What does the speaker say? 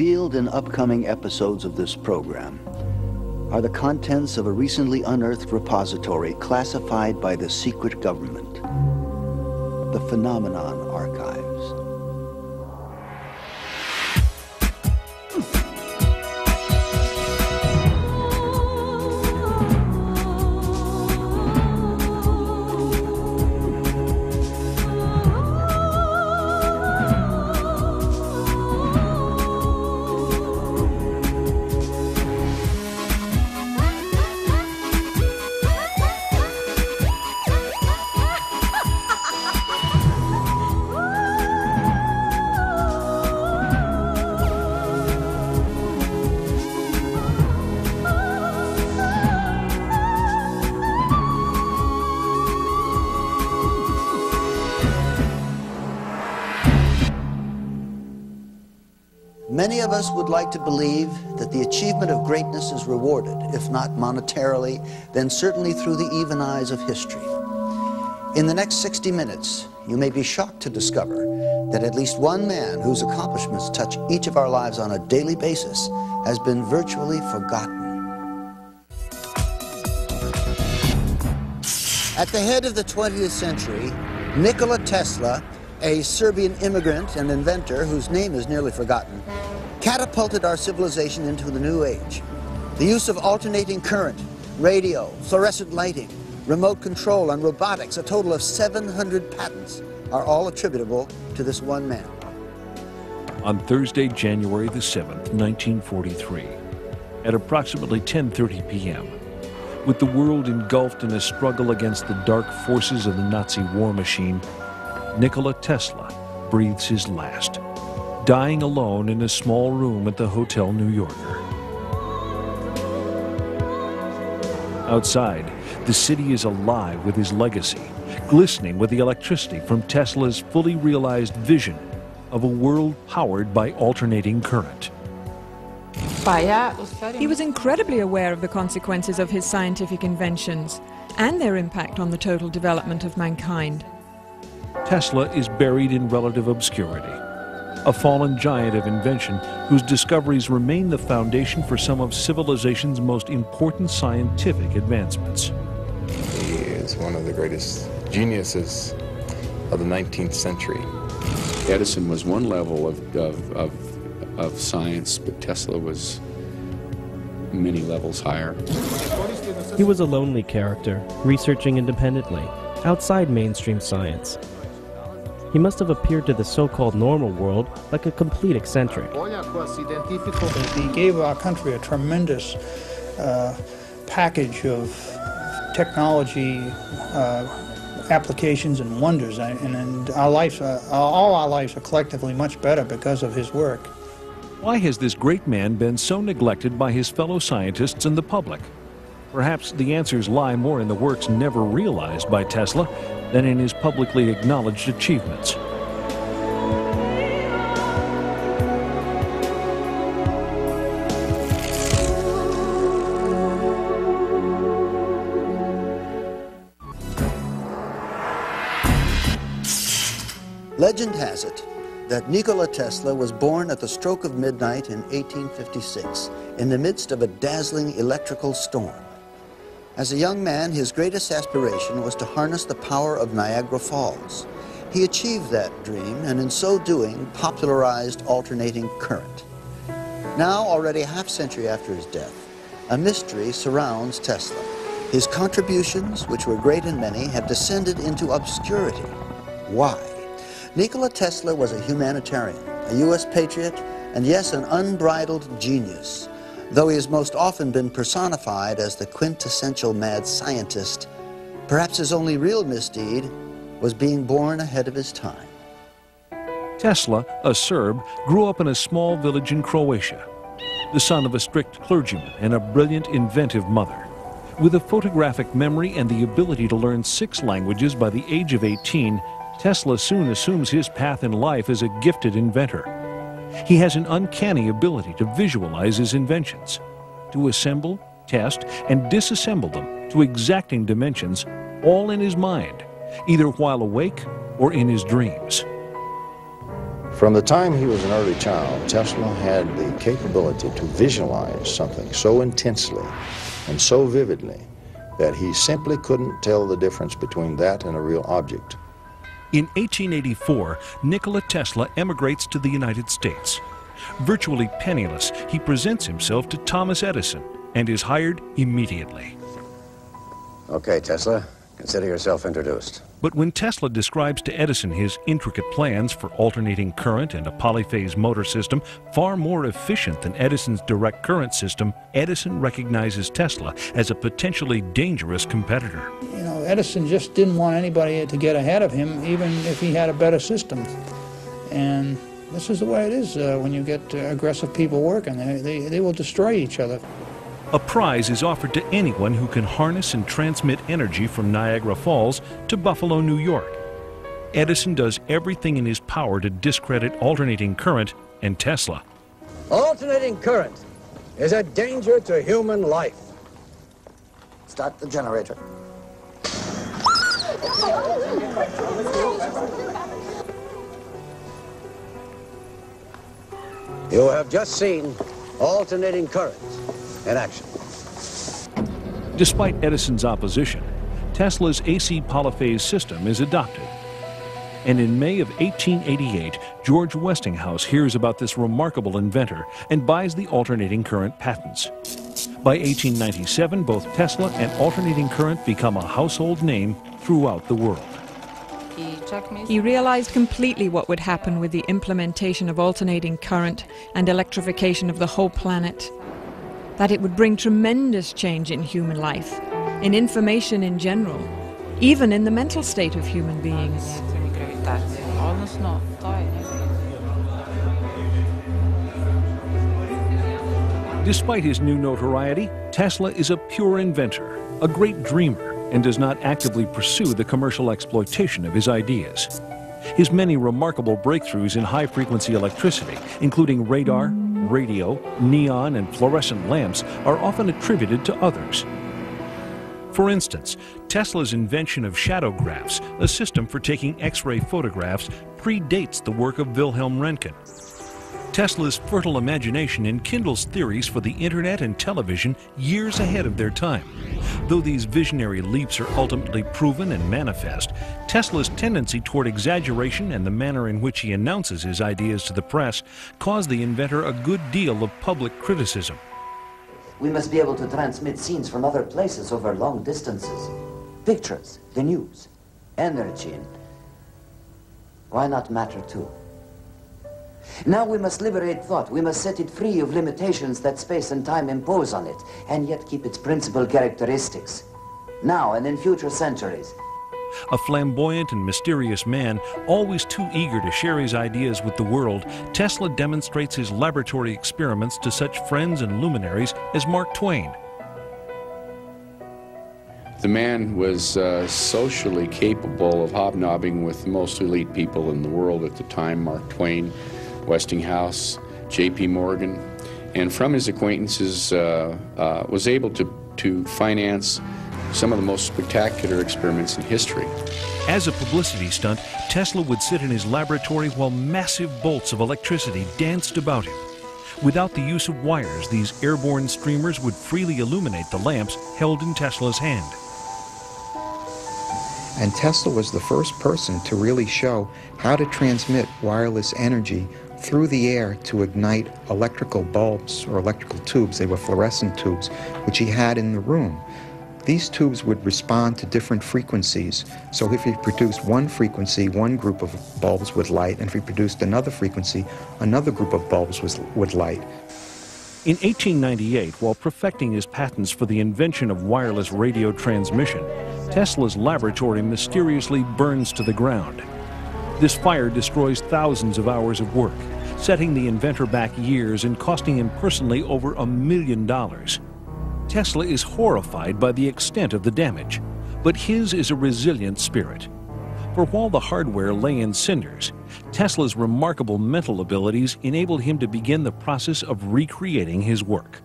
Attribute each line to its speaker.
Speaker 1: Revealed in upcoming episodes of this program are the contents of a recently unearthed repository classified by the secret government, the Phenomenon Archives. Many of us would like to believe that the achievement of greatness is rewarded, if not monetarily, then certainly through the even eyes of history. In the next 60 minutes, you may be shocked to discover that at least one man whose accomplishments touch each of our lives on a daily basis has been virtually forgotten. At the head of the 20th century, Nikola Tesla, a Serbian immigrant and inventor whose name is nearly forgotten, catapulted our civilization into the new age. The use of alternating current, radio, fluorescent lighting, remote control, and robotics, a total of 700 patents, are all attributable to this one man.
Speaker 2: On Thursday, January the 7th, 1943, at approximately 10:30 p.m., with the world engulfed in a struggle against the dark forces of the Nazi war machine, Nikola Tesla breathes his last, dying alone in a small room at the Hotel New Yorker. Outside, the city is alive with his legacy, glistening with the electricity from Tesla's fully realized vision of a world powered by alternating current.
Speaker 3: He was incredibly aware of the consequences of his scientific inventions and their impact on the total development of mankind.
Speaker 2: Tesla is buried in relative obscurity, a fallen giant of invention whose discoveries remain the foundation for some of civilization's most important scientific advancements.
Speaker 4: He is one of the greatest geniuses of the 19th century.
Speaker 5: Edison was one level of science, but Tesla was many levels higher.
Speaker 6: He was a lonely character, researching independently, outside mainstream science. He must have appeared to the so-called normal world like a complete eccentric.
Speaker 7: He gave our country a tremendous package of technology applications and wonders, and our lives, all our lives are collectively much better because of his work.
Speaker 2: Why has this great man been so neglected by his fellow scientists and the public? Perhaps the answers lie more in the works never realized by Tesla than in his publicly acknowledged achievements.
Speaker 1: Legend has it that Nikola Tesla was born at the stroke of midnight in 1856 in the midst of a dazzling electrical storm. As a young man, his greatest aspiration was to harness the power of Niagara Falls. He achieved that dream, and in so doing, popularized alternating current. Now, already a half-century after his death, a mystery surrounds Tesla. His contributions, which were great and many, have descended into obscurity. Why? Nikola Tesla was a humanitarian, a U.S. patriot, and yes, an unbridled genius. Though he has most often been personified as the quintessential mad scientist, perhaps his only real misdeed was being born ahead of his time.
Speaker 2: Tesla, a Serb, grew up in a small village in Croatia, the son of a strict clergyman and a brilliant, inventive mother. With a photographic memory and the ability to learn 6 languages by the age of 18, Tesla soon assumes his path in life as a gifted inventor. He has an uncanny ability to visualize his inventions, to assemble, test, and disassemble them to exacting dimensions, all in his mind, either while awake or in his dreams.
Speaker 8: From the time he was an early child, Tesla had the capability to visualize something so intensely and so vividly that he simply couldn't tell the difference between that and a real object.
Speaker 2: In 1884, Nikola Tesla emigrates to the United States. Virtually penniless, he presents himself to Thomas Edison and is hired immediately.
Speaker 9: Okay, Tesla, consider yourself introduced.
Speaker 2: But when Tesla describes to Edison his intricate plans for alternating current and a polyphase motor system far more efficient than Edison's direct current system, Edison recognizes Tesla as a potentially dangerous competitor.
Speaker 7: You know, Edison just didn't want anybody to get ahead of him, even if he had a better system. And this is the way it is when you get aggressive people working. They will destroy each other.
Speaker 2: A prize is offered to anyone who can harness and transmit energy from Niagara Falls to Buffalo, New York. Edison does everything in his power to discredit alternating current and Tesla.
Speaker 9: Alternating current is a danger to human life.
Speaker 1: Start the generator.
Speaker 9: You have just seen alternating current in action.
Speaker 2: Despite Edison's opposition, Tesla's AC polyphase system is adopted. And in May of 1888, George Westinghouse hears about this remarkable inventor and buys the alternating current patents. By 1897, both Tesla and alternating current become a household name throughout the world.
Speaker 3: He realized completely what would happen with the implementation of alternating current and electrification of the whole planet. That it would bring tremendous change in human life, in information in general, even in the mental state of human beings.
Speaker 2: Despite his new notoriety, Tesla is a pure inventor, a great dreamer, and does not actively pursue the commercial exploitation of his ideas. His many remarkable breakthroughs in high-frequency electricity, including radar, radio, neon, and fluorescent lamps, are often attributed to others. For instance, Tesla's invention of shadowgraphs, a system for taking X-ray photographs, predates the work of Wilhelm Röntgen. Tesla's fertile imagination enkindles theories for the internet and television years ahead of their time. Though these visionary leaps are ultimately proven and manifest, Tesla's tendency toward exaggeration and the manner in which he announces his ideas to the press cause the inventor a good deal of public criticism.
Speaker 10: We must be able to transmit scenes from other places over long distances. Pictures, the news, energy, and why not matter too? Now we must liberate thought. We must set it free of limitations that space and time impose on it, and yet keep its principal characteristics, now and in future centuries.
Speaker 2: A flamboyant and mysterious man, always too eager to share his ideas with the world, Tesla demonstrates his laboratory experiments to such friends and luminaries as Mark Twain.
Speaker 5: The man was socially capable of hobnobbing with the most elite people in the world at the time, Mark Twain, Westinghouse, J.P. Morgan, and from his acquaintances was able to finance some of the most spectacular experiments in history.
Speaker 2: As a publicity stunt, Tesla would sit in his laboratory while massive bolts of electricity danced about him. Without the use of wires, these airborne streamers would freely illuminate the lamps held in Tesla's hand.
Speaker 11: And Tesla was the first person to really show how to transmit wireless energy through the air to ignite electrical bulbs or electrical tubes. They were fluorescent tubes, which he had in the room. These tubes would respond to different frequencies. So if he produced one frequency, one group of bulbs would light, and if he produced another frequency, another group of bulbs would light.
Speaker 2: In 1898, while perfecting his patents for the invention of wireless radio transmission, Tesla's laboratory mysteriously burns to the ground. This fire destroys thousands of hours of work, setting the inventor back years and costing him personally over $1 million. Tesla is horrified by the extent of the damage, but his is a resilient spirit. For while the hardware lay in cinders, Tesla's remarkable mental abilities enabled him to begin the process of recreating his work.